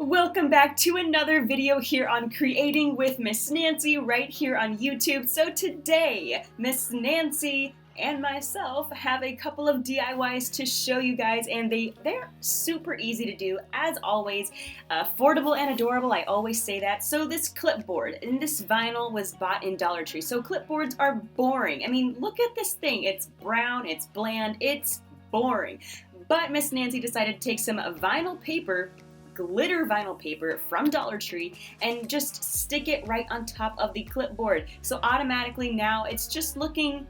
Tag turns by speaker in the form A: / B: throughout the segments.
A: Welcome back to another video here on Creating with Miss Nancy right here on YouTube. So today, Miss Nancy and myself have a couple of DIYs to show you guys, and they're super easy to do, as always. Affordable and adorable, I always say that. So this clipboard and this vinyl was bought in Dollar Tree. So clipboards are boring. I mean, look at this thing. It's brown, it's bland, it's boring. But Miss Nancy decided to take some vinyl paper, glitter vinyl paper from Dollar Tree, and just stick it right on top of the clipboard. So automatically now it's just looking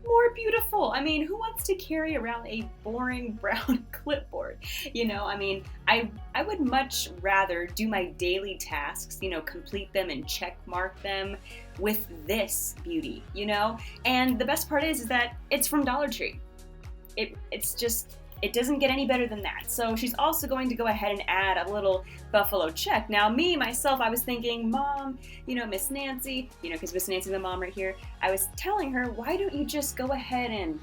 A: more beautiful. I mean, who wants to carry around a boring brown clipboard? You know, I mean, I would much rather do my daily tasks, you know, complete them and check mark them with this beauty, you know? And the best part is that it's from Dollar Tree. It doesn't get any better than that. So she's also going to go ahead and add a little buffalo check. Now myself, I was thinking, Mom, you know, Miss Nancy, you know, because Miss Nancy's the mom right here, I was telling her, why don't you just go ahead and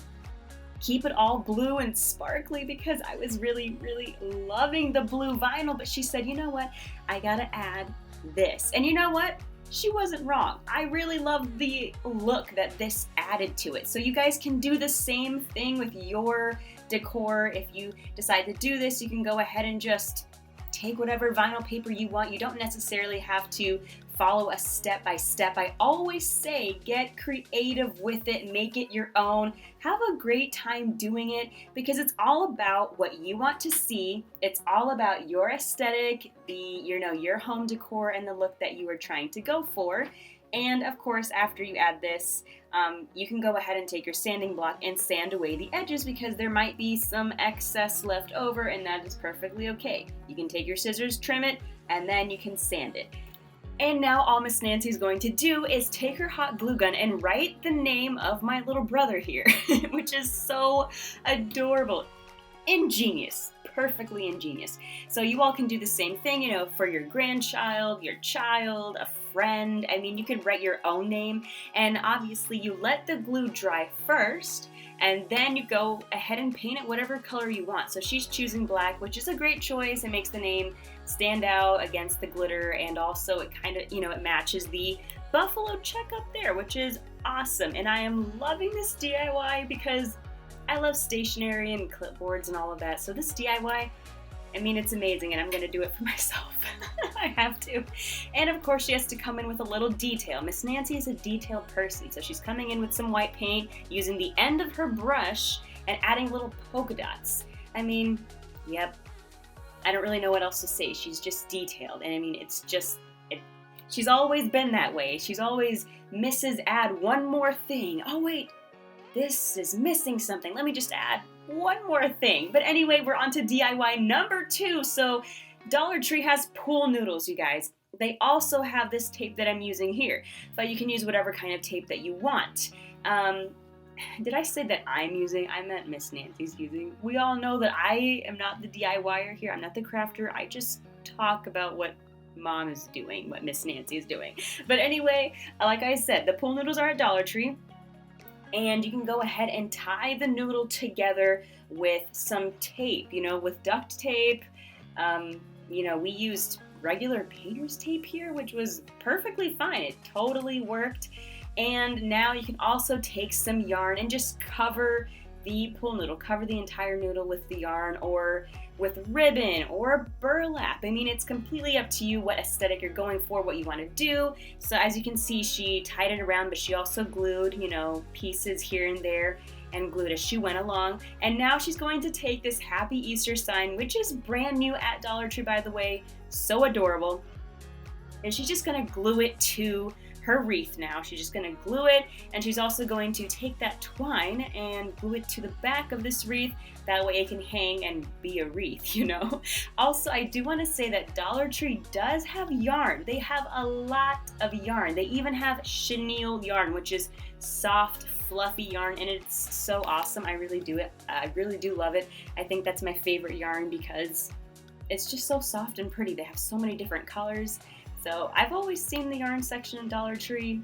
A: keep it all blue and sparkly, because I was really, really loving the blue vinyl. But she said, you know what, I gotta add this. And you know what? She wasn't wrong. I really love the look that this added to it. So you guys can do the same thing with your decor. If you decide to do this, you can go ahead and just take whatever vinyl paper you want. You don't necessarily have to follow a step-by-step. I always say get creative with it, make it your own, have a great time doing it, because it's all about what you want to see. It's all about your aesthetic, your home decor and the look that you are trying to go for. And of course, after you add this, you can go ahead and take your sanding block and sand away the edges, because there might be some excess left over, and that is perfectly okay. You can take your scissors, trim it, and then you can sand it. And now all Miss Nancy is going to do is take her hot glue gun and write the name of my little brother here, which is so adorable. Ingenious. Perfectly ingenious. So you all can do the same thing, you know, for your grandchild, your child, a friend. I mean, you can write your own name, and obviously you let the glue dry first, and then you go ahead and paint it whatever color you want. So she's choosing black, which is a great choice. It makes the name stand out against the glitter, and also it kind of, you know, it matches the buffalo check up there, which is awesome. And I am loving this DIY because I love stationery and clipboards and all of that. So this DIY, I mean, it's amazing, and I'm going to do it for myself. I have to. And of course, she has to come in with a little detail. Miss Nancy is a detailed person, so she's coming in with some white paint, using the end of her brush and adding little polka dots. I mean, yep. I don't really know what else to say. She's just detailed, and I mean, she's always been that way. She's always Mrs. Add one more thing. Oh, wait. This is missing something. Let me just add one more thing. But anyway, we're on to DIY number 2. So Dollar Tree has pool noodles, you guys. They also have this tape that I'm using here, but you can use whatever kind of tape that you want. Did I say that I'm using? I meant Miss Nancy's using. We all know that I am not the DIYer here. I'm not the crafter. I just talk about what Mom is doing, what Miss Nancy is doing. But anyway, like I said, the pool noodles are at Dollar Tree. And you can go ahead and tie the noodle together with some tape, you know, with duct tape. You know, we used regular painter's tape here, which was perfectly fine. It totally worked. And now you can also take some yarn and just cover the pool noodle, cover the entire noodle with the yarn, or with ribbon or burlap. I mean, it's completely up to you what aesthetic you're going for, what you want to do. So as you can see, she tied it around, but she also glued, you know, pieces here and there, and glued as she went along. And now she's going to take this Happy Easter sign, which is brand new at Dollar Tree, by the way, so adorable. And she's just gonna glue it to her wreath now. She's just going to glue it, and she's also going to take that twine and glue it to the back of this wreath. That way it can hang and be a wreath, you know. Also, I do want to say that Dollar Tree does have yarn. They have a lot of yarn. They even have chenille yarn, which is soft, fluffy yarn, and it's so awesome. I really do love it. I think that's my favorite yarn because it's just so soft and pretty. They have so many different colors. So I've always seen the yarn section in Dollar Tree,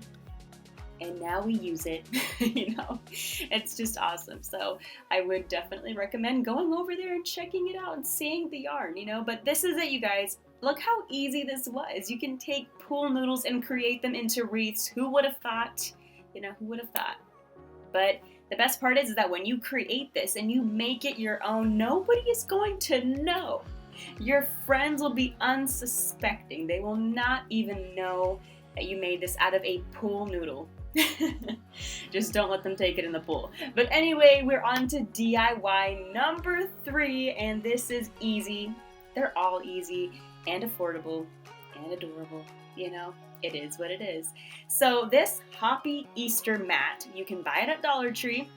A: and now we use it. You know, it's just awesome. So I would definitely recommend going over there and checking it out and seeing the yarn, you know. But this is it, you guys. Look how easy this was. You can take pool noodles and create them into wreaths. Who would have thought? Who would have thought? But the best part is that when you create this and you make it your own, nobody is going to know. Your friends will be unsuspecting. They will not even know that you made this out of a pool noodle. Just don't let them take it in the pool. But anyway, we're on to DIY number 3, and this is easy. They're all easy and affordable and adorable. It is what it is. So this Hoppy Easter mat, you can buy it at Dollar Tree.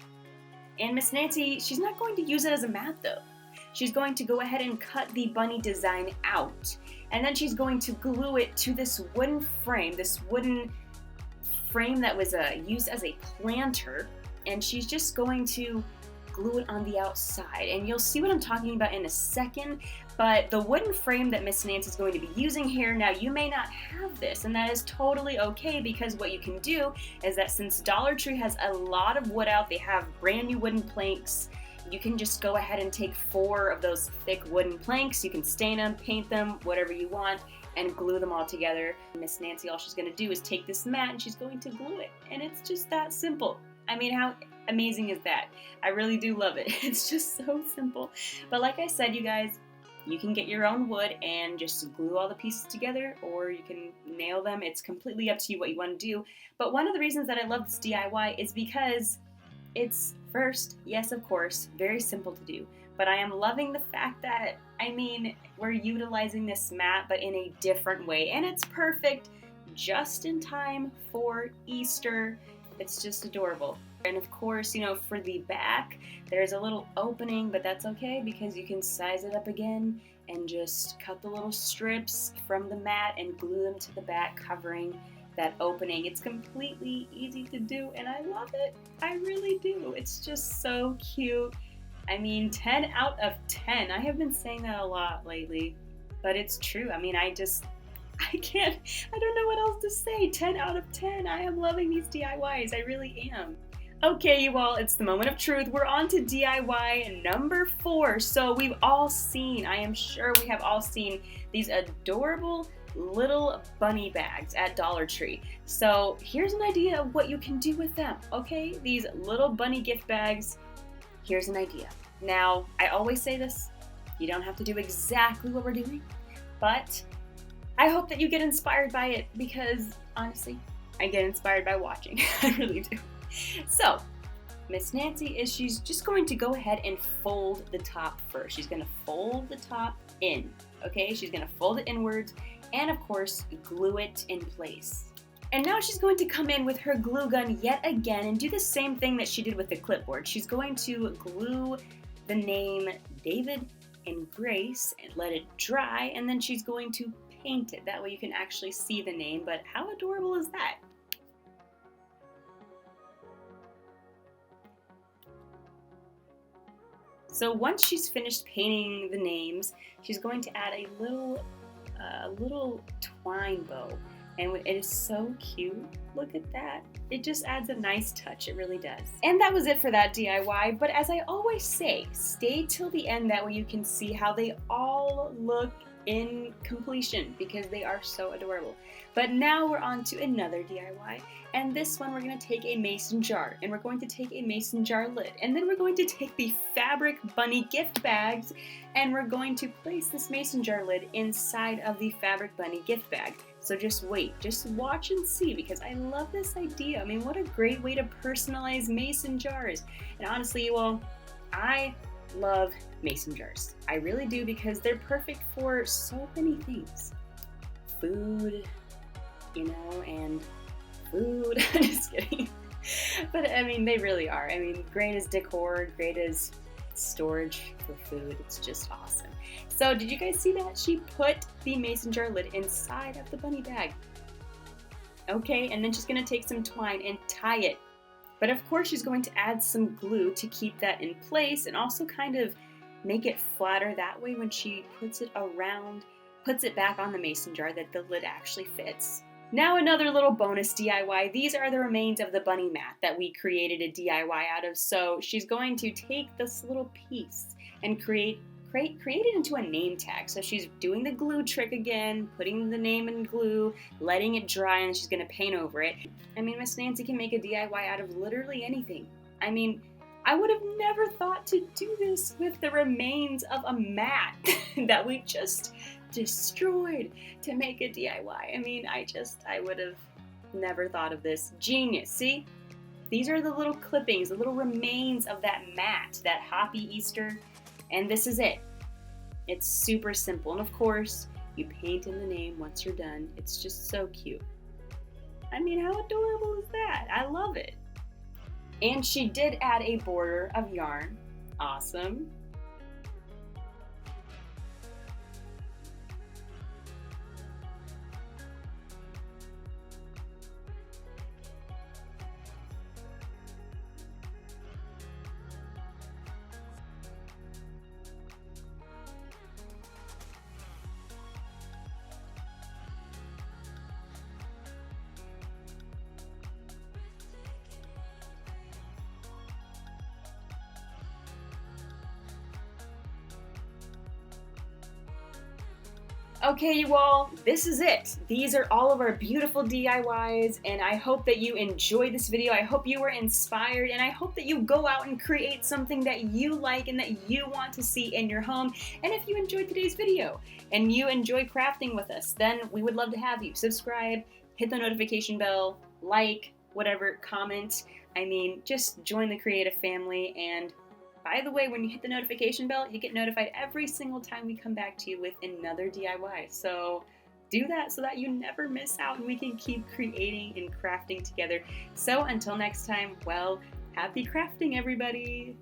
A: And Miss Nancy, she's not going to use it as a mat though. She's going to go ahead and cut the bunny design out. And then she's going to glue it to this wooden frame that was used as a planter. And she's just going to glue it on the outside. And you'll see what I'm talking about in a second. But the wooden frame that Miss Nancy's going to be using here, now you may not have this, and that is totally okay, because what you can do is that since Dollar Tree has a lot of wood out, they have brand new wooden planks. You can just go ahead and take 4 of those thick wooden planks. You can stain them, paint them, whatever you want, and glue them all together. Miss Nancy, all she's going to do is take this mat and she's going to glue it. And it's just that simple. I mean, how amazing is that? I really do love it. It's just so simple. But like I said, you guys, you can get your own wood and just glue all the pieces together, or you can nail them. It's completely up to you what you want to do. But one of the reasons that I love this DIY is because it's, first, yes, of course, very simple to do. But I am loving the fact that, we're utilizing this mat, but in a different way. And it's perfect just in time for Easter. It's just adorable. And of course, for the back, there's a little opening, but that's okay because you can size it up again and just cut the little strips from the mat and glue them to the back, covering that opening. It's completely easy to do, and I love it. I really do. It's just so cute. 10 out of 10. I have been saying that a lot lately, but it's true. I don't know what else to say. 10 out of 10. I am loving these DIYs. I really am. Okay, you all, it's the moment of truth. We're on to DIY number 4. So we've all seen, I am sure we have all seen these adorable little bunny bags at Dollar Tree. So here's an idea of what you can do with them, okay? These little bunny gift bags, here's an idea. Now, I always say this, you don't have to do exactly what we're doing, but I hope that you get inspired by it because, honestly, I get inspired by watching. I really do. So, Miss Nancy she's just going to go ahead and fold the top first. She's going to fold the top in, okay? She's going to fold it inwards and, of course, glue it in place. And now she's going to come in with her glue gun yet again and do the same thing that she did with the clipboard. She's going to glue the name David and Grace and let it dry, and then she's going to paint it. That way you can actually see the name, but how adorable is that? So once she's finished painting the names, she's going to add a little twine bow. And it is so cute. Look at that. It just adds a nice touch. It really does. And that was it for that DIY. But as I always say, stay till the end. That way you can see how they all look in completion because they are so adorable. But now we're on to another DIY. And this one we're going to take a mason jar. And we're going to take a mason jar lid. And then we're going to take the fabric bunny gift bags. And we're going to place this mason jar lid inside of the fabric bunny gift bag. So just wait, just watch and see because I love this idea. What a great way to personalize mason jars. And honestly, you all, I love mason jars. I really do because they're perfect for so many things. Food, and food. Just kidding. But they really are. Great as decor, great as storage for food. It's just awesome. So did you guys see that? She put the mason jar lid inside of the bunny bag. Okay, and then she's going to take some twine and tie it. But of course she's going to add some glue to keep that in place and also kind of make it flatter. That way when she puts it back on the mason jar that the lid actually fits. Now another little bonus DIY. These are the remains of the bunny mat that we created a DIY out of. So she's going to take this little piece and create created into a name tag. So she's doing the glue trick again, putting the name in glue, letting it dry, and she's gonna paint over it. I mean, Miss Nancy can make a DIY out of literally anything. I mean, I would have never thought to do this with the remains of a mat that we just destroyed to make a DIY. I mean, I would have never thought of this. Genius, see? These are the little clippings, the little remains of that mat, that Happy Easter, and this is it. It's super simple, and of course, you paint in the name once you're done. It's just so cute. I mean, how adorable is that? I love it. And she did add a border of yarn. Awesome. Okay, you all, this is it. These are all of our beautiful DIYs, and I hope that you enjoyed this video. I hope you were inspired, and I hope that you go out and create something that you like and that you want to see in your home. And if you enjoyed today's video and you enjoy crafting with us, then we would love to have you. Subscribe, hit the notification bell, like, whatever, comment. I mean, just join the creative family. And by the way, when you hit the notification bell, you get notified every single time we come back to you with another DIY. So do that so that you never miss out and we can keep creating and crafting together. So until next time, well, happy crafting, everybody!